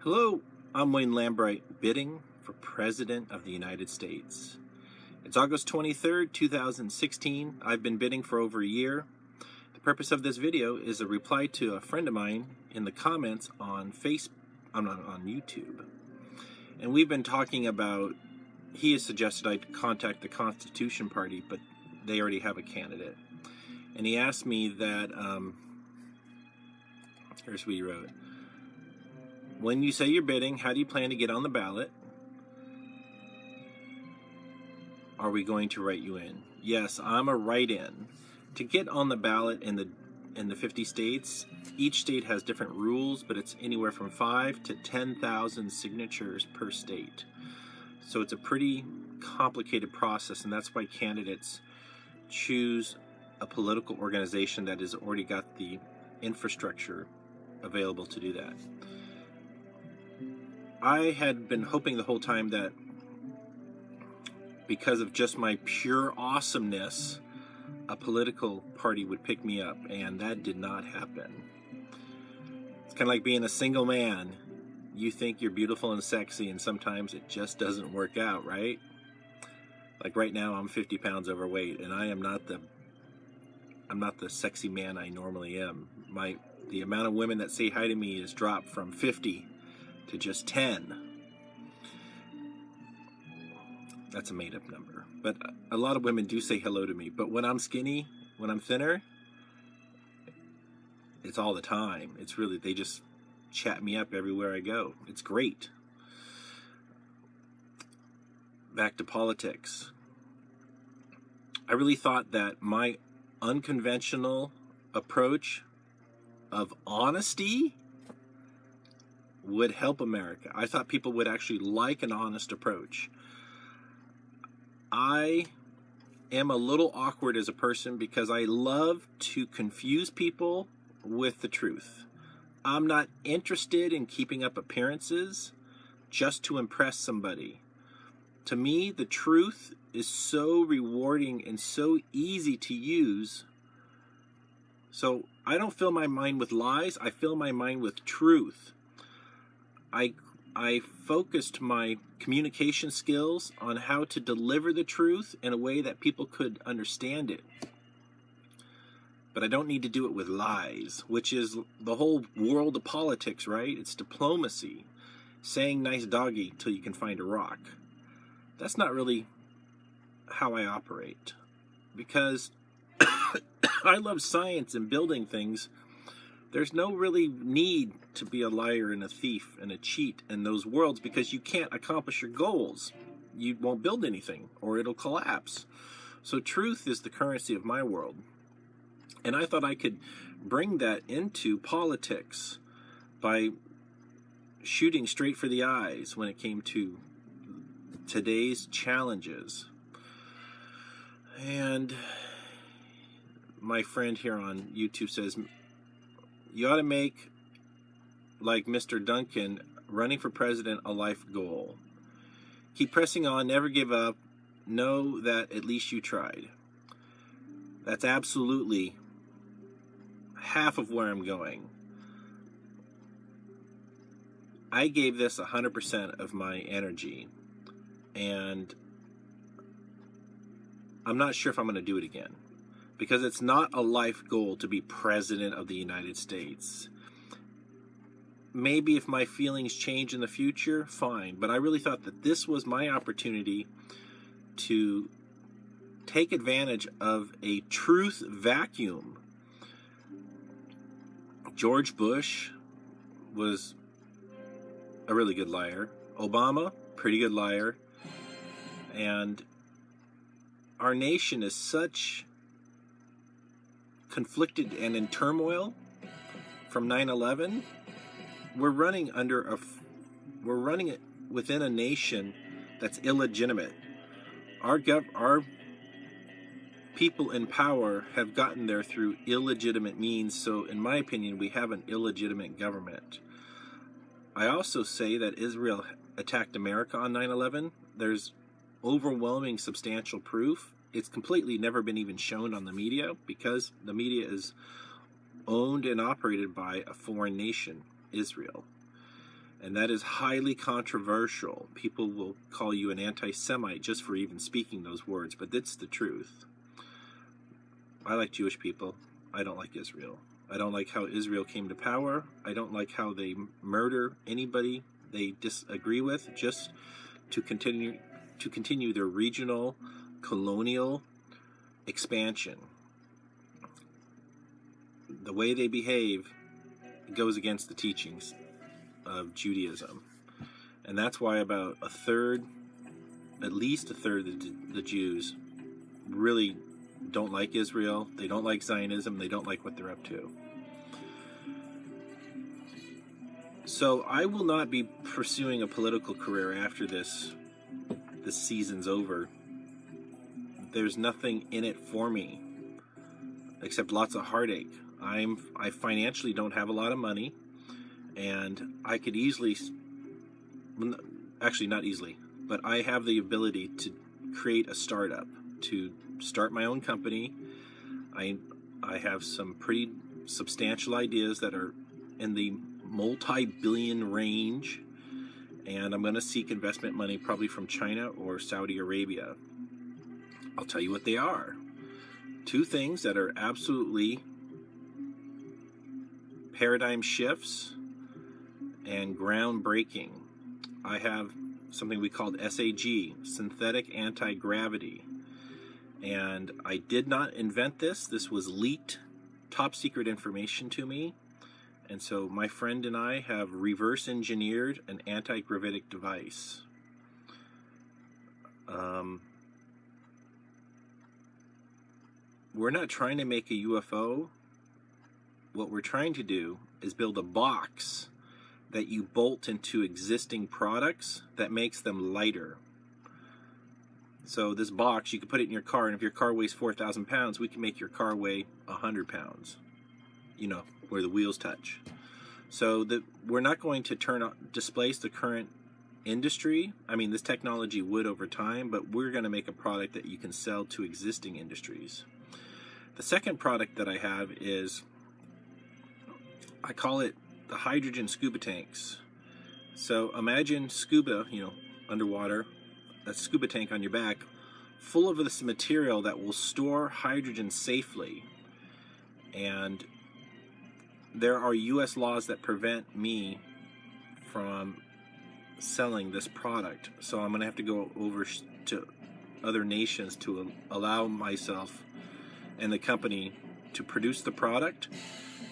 Hello, I'm Lambright, bidding for President of the United States. It's August 23rd, 2016. I've been bidding for over a year. The purpose of this video is a reply to a friend of mine in the comments on YouTube. And we've been talking about, he has suggested I contact the Constitution Party, but they already have a candidate. And he asked me that, here's what he wrote. When you say you're bidding, how do you plan to get on the ballot? Are we going to write you in? Yes, I'm a write-in. To get on the ballot in the 50 states, each state has different rules, but it's anywhere from 5 to 10,000 signatures per state. So it's a pretty complicated process, and that's why candidates choose a political organization that has already got the infrastructure available to do that. I had been hoping the whole time that because of just my pure awesomeness, a political party would pick me up, and that did not happen. It's kind of like being a single man. You think you're beautiful and sexy, and sometimes it just doesn't work out, right? Like right now, I'm 50 pounds overweight, and I'm not the sexy man I normally am. The amount of women that say hi to me has dropped from 50 to just 10. That's a made-up number. But a lot of women do say hello to me. But when I'm skinny, when I'm thinner, it's all the time. It's really, they just chat me up everywhere I go. It's great. Back to politics. I really thought that my unconventional approach of honesty would help America. I thought people would actually like an honest approach. I am a little awkward as a person because I love to confuse people with the truth. I'm not interested in keeping up appearances just to impress somebody. To me, the truth is so rewarding and so easy to use. So I don't fill my mind with lies, I fill my mind with truth. I focused my communication skills on how to deliver the truth in a way that people could understand it. But I don't need to do it with lies, which is the whole world of politics, right? It's diplomacy. Saying nice doggy till you can find a rock. That's not really how I operate. Because I love science and building things. There's no really need to be a liar and a thief and a cheat in those worlds because you can't accomplish your goals. You won't build anything or it'll collapse. So truth is the currency of my world. And I thought I could bring that into politics by shooting straight for the eyes when it came to today's challenges. And my friend here on YouTube says, you ought to make, like Mr. Duncan, running for president a life goal. Keep pressing on, never give up. Know that at least you tried. That's absolutely half of where I'm going. I gave this 100% of my energy, and I'm not sure if I'm going to do it again. Because it's not a life goal to be president of the United States. Maybe if my feelings change in the future, fine. But I really thought that this was my opportunity to take advantage of a truth vacuum. George Bush was a really good liar. Obama, pretty good liar. And our nation is such conflicted and in turmoil from 9/11. We're running it within a nation that's illegitimate. Our people in power have gotten there through illegitimate means, so in my opinion, we have an illegitimate government. I also say that Israel attacked America on 9/11. There's overwhelming substantial proof. It's completely never been even shown on the media because the media is owned and operated by a foreign nation, Israel. And that is highly controversial. People will call you an anti-Semite just for even speaking those words, but that's the truth. I like Jewish people. I don't like Israel. I don't like how Israel came to power. I don't like how they murder anybody they disagree with just to continue their regional colonial expansion. The way they behave goes against the teachings of Judaism. And that's why about at least a third of the Jews really don't like Israel. They don't like Zionism. They don't like what they're up to. So I will not be pursuing a political career after this season's over. There's nothing in it for me except lots of heartache. I financially don't have a lot of money, and I could easily, actually not easily, but I have the ability to create a startup, to start my own company. I have some pretty substantial ideas that are in the multi-billion range, and I'm going to seek investment money probably from China or Saudi Arabia. I'll tell you what they are. Two things that are absolutely paradigm shifts and groundbreaking. I have something we called SAG, synthetic anti-gravity. And I did not invent this. This was leaked, top secret information to me. And so my friend and I have reverse engineered an anti-gravitic device. We're not trying to make a UFO. What we're trying to do is build a box that you bolt into existing products that makes them lighter. So this box, you can put it in your car, and if your car weighs 4,000 pounds, we can make your car weigh 100 pounds, where the wheels touch. So we're not going to displace the current industry. I mean, this technology would over time, but we're going to make a product that you can sell to existing industries. The second product that I have is, I call it the hydrogen scuba tanks. So imagine scuba, underwater, a scuba tank on your back, full of this material that will store hydrogen safely. And there are U.S. laws that prevent me from selling this product. So I'm going to have to go over to other nations to allow myself and the company to produce the product,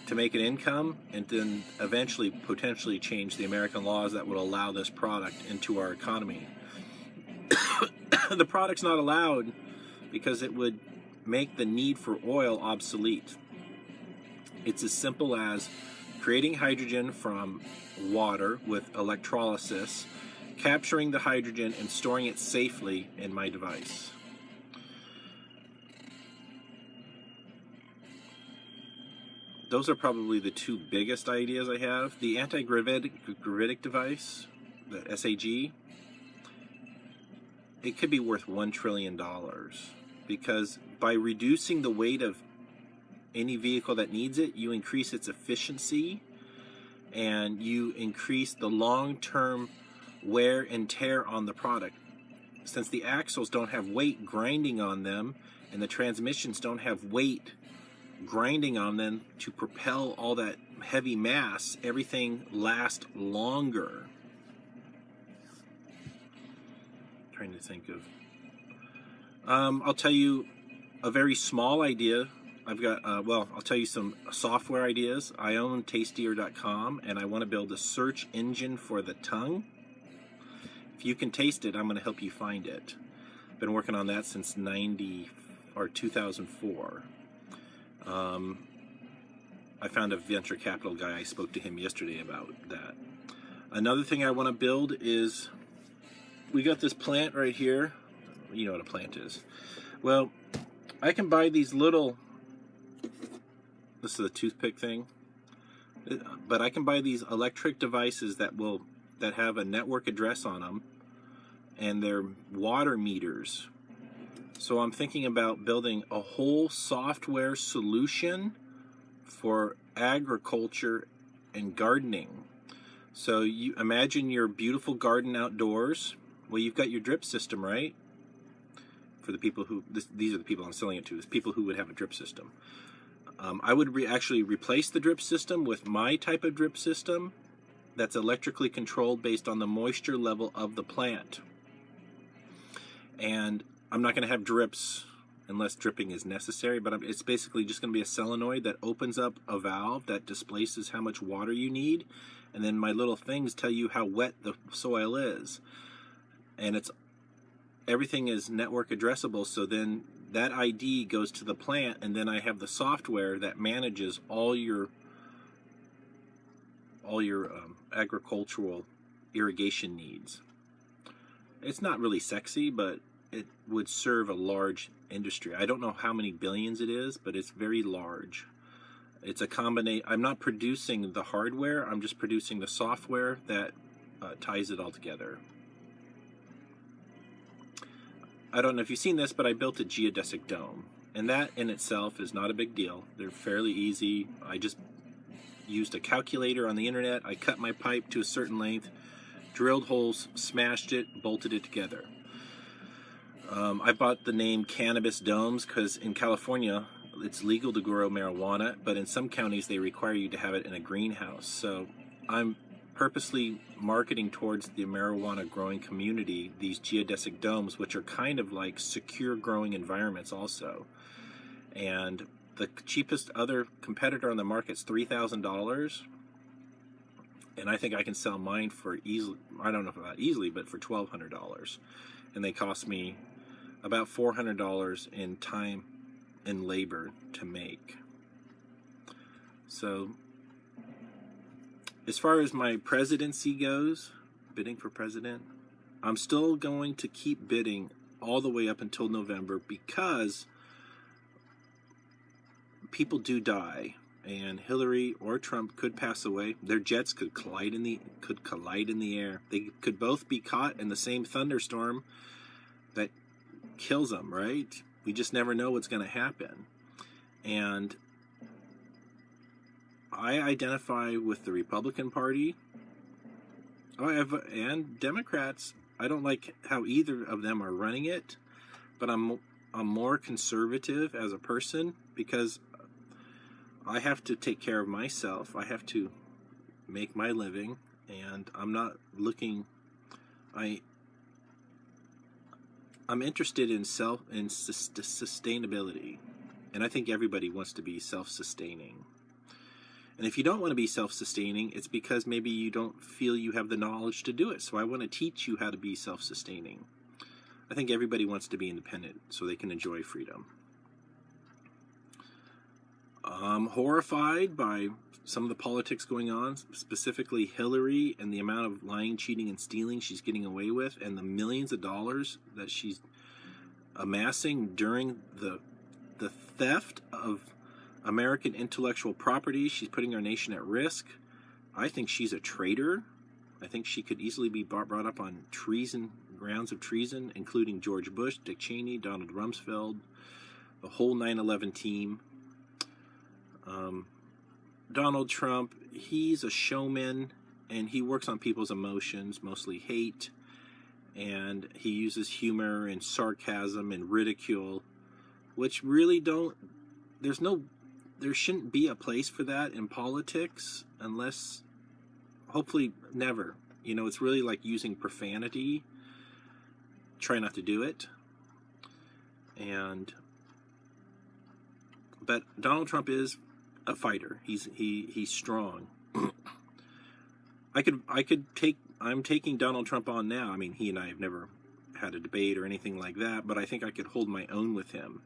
to make an income, and then eventually potentially change the American laws that would allow this product into our economy. The product's not allowed because it would make the need for oil obsolete. It's as simple as creating hydrogen from water with electrolysis, capturing the hydrogen and storing it safely in my device. Those are probably the two biggest ideas I have. The anti-gravitic device, the SAG, it could be worth $1 trillion because by reducing the weight of any vehicle that needs it, you increase its efficiency and you increase the long-term wear and tear on the product. Since the axles don't have weight grinding on them and the transmissions don't have weight grinding on them to propel all that heavy mass, everything lasts longer. I'm trying to think of. I'll tell you a very small idea. I've got, I'll tell you some software ideas. I own tastier.com and I want to build a search engine for the tongue. If you can taste it, I'm going to help you find it. I've been working on that since 2004. I found a venture capital guy. I spoke to him yesterday about that. Another thing I want to build is, we got this plant right here. You know what a plant is. Well, I can buy these little, this is a toothpick thing, but I can buy these electric devices that have a network address on them, and they're water meters. So I'm thinking about building a whole software solution for agriculture and gardening. So you imagine your beautiful garden outdoors. Well, you've got your drip system, right? For the people who, these are the people I'm selling it to, is people who would have a drip system. I would actually replace the drip system with my type of drip system that's electrically controlled based on the moisture level of the plant. And I'm not going to have drips unless dripping is necessary, but it's basically just going to be a solenoid that opens up a valve that displaces how much water you need, and then my little things tell you how wet the soil is. And everything is network addressable, so then that ID goes to the plant, and then I have the software that manages all your agricultural irrigation needs. It's not really sexy, but it would serve a large industry. I don't know how many billions it is, but it's very large. It's a combination. I'm not producing the hardware, I'm just producing the software that ties it all together. I don't know if you've seen this, but I built a geodesic dome, and that in itself is not a big deal. They're fairly easy. I just used a calculator on the internet. I cut my pipe to a certain length, drilled holes, smashed it, bolted it together. I bought the name Cannabis Domes because in California it's legal to grow marijuana, but in some counties they require you to have it in a greenhouse. So I'm purposely marketing towards the marijuana growing community these geodesic domes, which are kind of like secure growing environments also. And the cheapest other competitor on the market is $3,000, and I think I can sell mine for easily, I don't know if not easily, but for $1,200, and they cost me about $400 in time and labor to make. So as far as my presidency goes, bidding for president, I'm still going to keep bidding all the way up until November, because people do die, and Hillary or Trump could pass away. Their jets could collide in the air. They could both be caught in the same thunderstorm that kills them, right? We just never know what's going to happen. And I identify with the Republican Party and Democrats. I don't like how either of them are running it, but I'm more conservative as a person because I have to take care of myself. I have to make my living, and I'm not looking. I'm interested in sustainability, and I think everybody wants to be self-sustaining. And if you don't want to be self-sustaining, it's because maybe you don't feel you have the knowledge to do it. So I want to teach you how to be self-sustaining. I think everybody wants to be independent so they can enjoy freedom. I'm horrified by some of the politics going on, specifically Hillary and the amount of lying, cheating, and stealing she's getting away with, and the millions of dollars that she's amassing during the theft of American intellectual property. She's putting our nation at risk. I think she's a traitor. I think she could easily be brought up on treason, grounds of treason, including George Bush, Dick Cheney, Donald Rumsfeld, the whole 9/11 team. Donald Trump, he's a showman, and he works on people's emotions, mostly hate, and he uses humor and sarcasm and ridicule, which really there shouldn't be a place for that in politics, unless, hopefully never. You know, it's really like using profanity. Try not to do it. But Donald Trump is a fighter. He's strong. I'm taking Donald Trump on now. I mean, he and I have never had a debate or anything like that, but I think I could hold my own with him.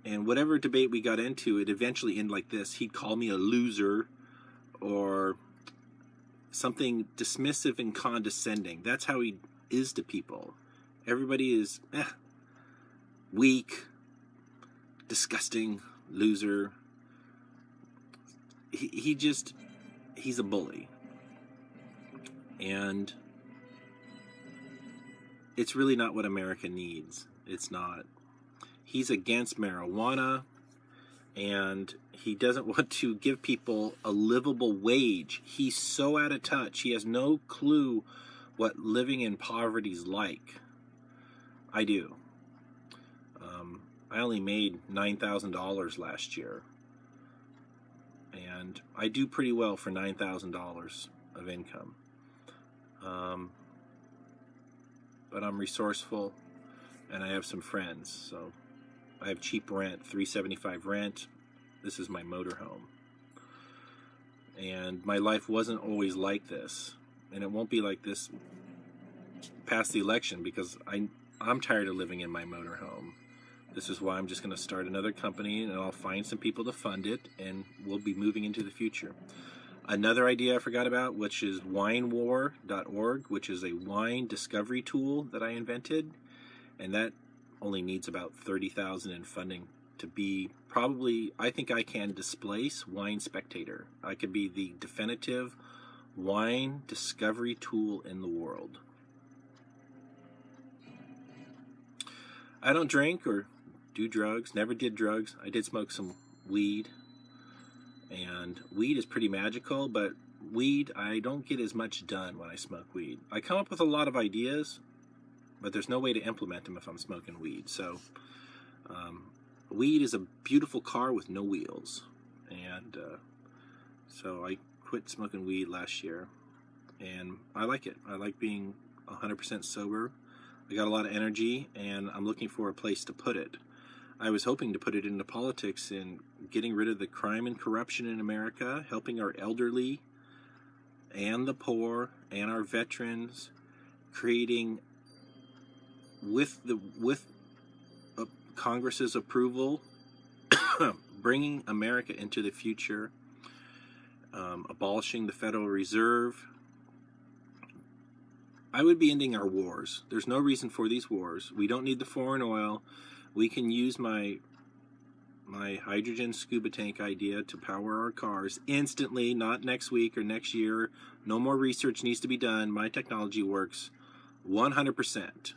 And whatever debate we got into, it eventually ended like this. He'd call me a loser or something dismissive and condescending. That's how he is to people. Everybody is weak, disgusting, loser. He's a bully. And it's really not what America needs. It's not. He's against marijuana. and he doesn't want to give people a livable wage. He's so out of touch. He has no clue what living in poverty's like. I do. I only made $9,000 last year, and I do pretty well for $9,000 of income. But I'm resourceful, and I have some friends, so I have cheap rent, $375 rent. This is my motorhome. And my life wasn't always like this, and it won't be like this past the election, because I'm tired of living in my motorhome. This is why I'm just going to start another company, and I'll find some people to fund it, and we'll be moving into the future. Another idea I forgot about, which is winewar.org, which is a wine discovery tool that I invented, and that only needs about $30,000 in funding to be probably, I think I can displace Wine Spectator. I could be the definitive wine discovery tool in the world. I don't drink or do drugs, never did drugs. I did smoke some weed, and weed is pretty magical, but weed, I don't get as much done when I smoke weed. I come up with a lot of ideas, but there's no way to implement them if I'm smoking weed. So weed is a beautiful car with no wheels, and so I quit smoking weed last year, and I like it. I like being 100% sober. I got a lot of energy, and I'm looking for a place to put it. I was hoping to put it into politics and getting rid of the crime and corruption in America, helping our elderly and the poor and our veterans, creating with Congress's approval, bringing America into the future, abolishing the Federal Reserve. I would be ending our wars. There's no reason for these wars. We don't need the foreign oil. We can use my hydrogen scuba tank idea to power our cars instantly, not next week or next year. No more research needs to be done. My technology works 100%.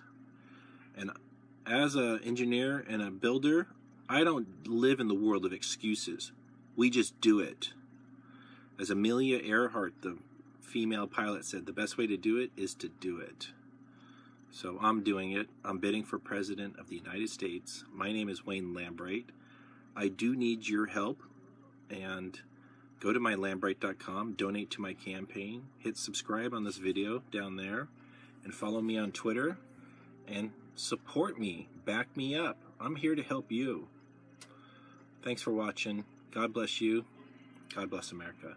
And as an engineer and a builder, I don't live in the world of excuses. We just do it. As Amelia Earhart, the female pilot, said, the best way to do it is to do it. So I'm doing it. I'm bidding for President of the United States. My name is Wayne Lambright. I do need your help, and go to my Lambright.com, donate to my campaign, hit subscribe on this video down there, and follow me on Twitter, and support me, back me up. I'm here to help you. Thanks for watching. God bless you. God bless America.